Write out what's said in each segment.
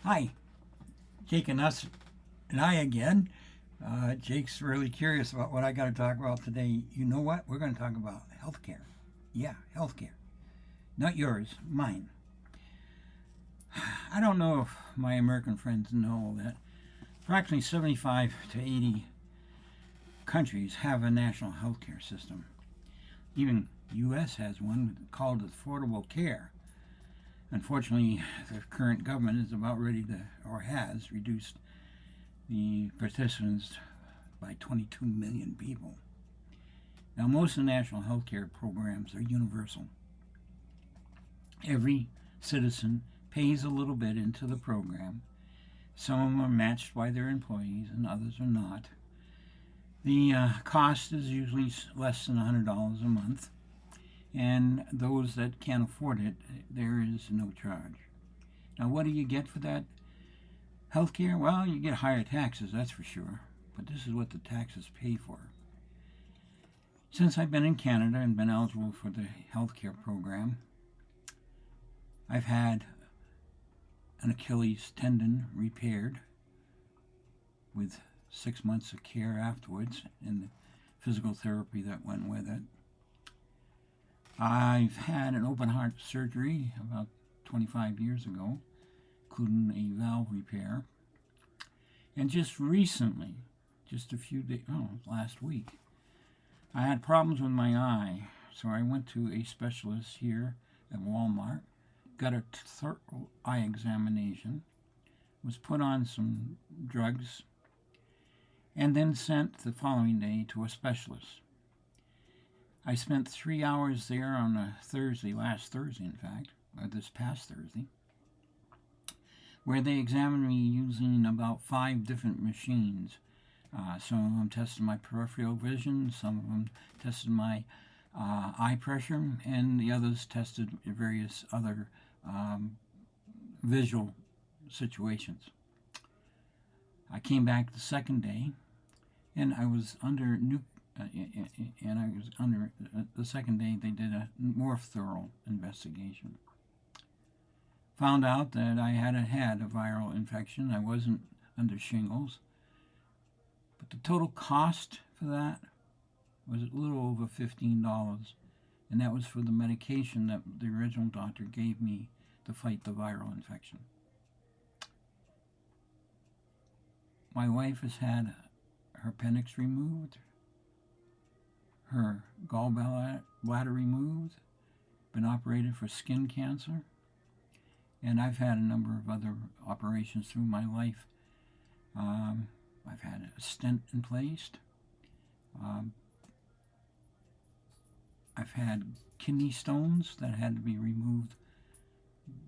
Hi, Jake and I again. Jake's really curious about what I got to talk about today. You know what? We're going to talk about healthcare. Yeah, healthcare. Not yours, mine. I don't know if my American friends know that approximately 75 to 80 countries have a national healthcare system. Even U.S. has one called Affordable Care. Unfortunately, the current government is about ready to, or has reduced the participants by 22 million people. Now, most of the national health care programs are universal. Every citizen pays a little bit into the program. Some of them are matched by their employees, and others are not. The cost is usually less than $100 a month, and those that can't afford it, there is no charge. Now, what do you get for that health care? Well, you get higher taxes, that's for sure, but this is what the taxes pay for. Since I've been in Canada and been eligible for the healthcare program, I've had an Achilles tendon repaired with 6 months of care afterwards and the physical therapy that went with it. I've had an open heart surgery about 25 years ago, including a valve repair. And just recently, just a few days, last week, I had problems with my eye, so I went to a specialist here at Walmart, got a thorough eye examination, was put on some drugs, and then sent the following day to a specialist. I spent 3 hours there on a Thursday, last Thursday in fact, or this past Thursday, where they examined me using about 5 different machines. Some of them tested my peripheral vision, some of them tested my eye pressure, and the others tested various other visual situations. I came back the second day, and I was under the second day they did a more thorough investigation. Found out that I hadn't had a viral infection. I wasn't under shingles. But the total cost for that was a little over $15. And that was for the medication that the original doctor gave me to fight the viral infection. My wife has had her appendix removed, her gallbladder removed, been operated for skin cancer, and I've had a number of other operations through my life. I've had a stent placed. I've had kidney stones that had to be removed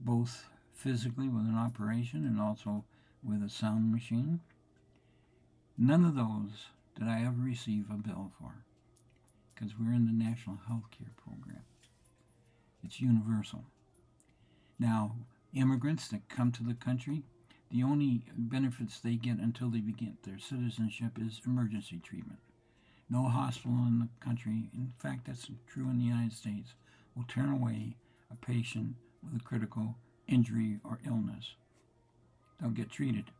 both physically with an operation and also with a sound machine. None of those did I ever receive a bill for, because we're in the National Health Care Program. It's universal. Now, immigrants that come to the country, the only benefits they get until they begin their citizenship is emergency treatment. No hospital in the country, in fact that's true in the United States, will turn away a patient with a critical injury or illness. They'll get treated.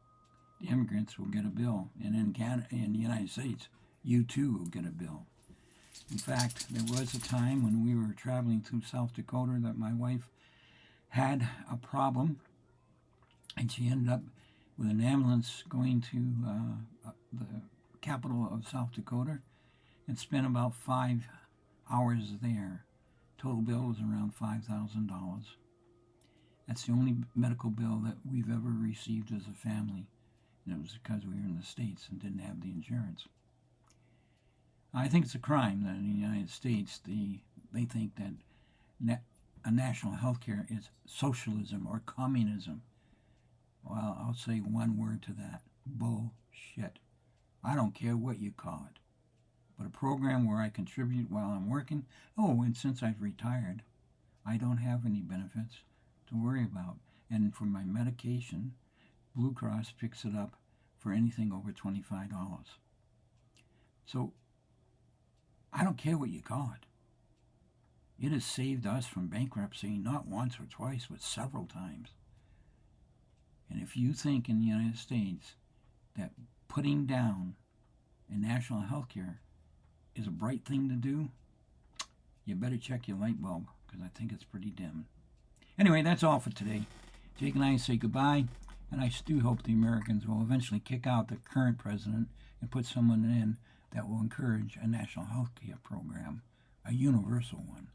The immigrants will get a bill, and in Canada, in the United States, you too will get a bill. In fact, there was a time when we were traveling through South Dakota that my wife had a problem, and she ended up with an ambulance going to the capital of South Dakota and spent about 5 hours there. Total bill was around $5,000. That's the only medical bill that we've ever received as a family, and it was because we were in the States and didn't have the insurance. I think it's a crime that in the United States they think that a national health care is socialism or communism. Well, I'll say one word to that: bullshit. I don't care what you call it. But a program where I contribute while I'm working, and since I've retired, I don't have any benefits to worry about. And for my medication, Blue Cross picks it up for anything over $25. So I don't care what you call it. It has saved us from bankruptcy not once or twice, but several times. And if you think in the United States that putting down a national health care is a bright thing to do, you better check your light bulb, because I think it's pretty dim. Anyway, that's all for today. Jake and I say goodbye, and I do hope the Americans will eventually kick out the current president and put someone in that will encourage a national health care program, a universal one.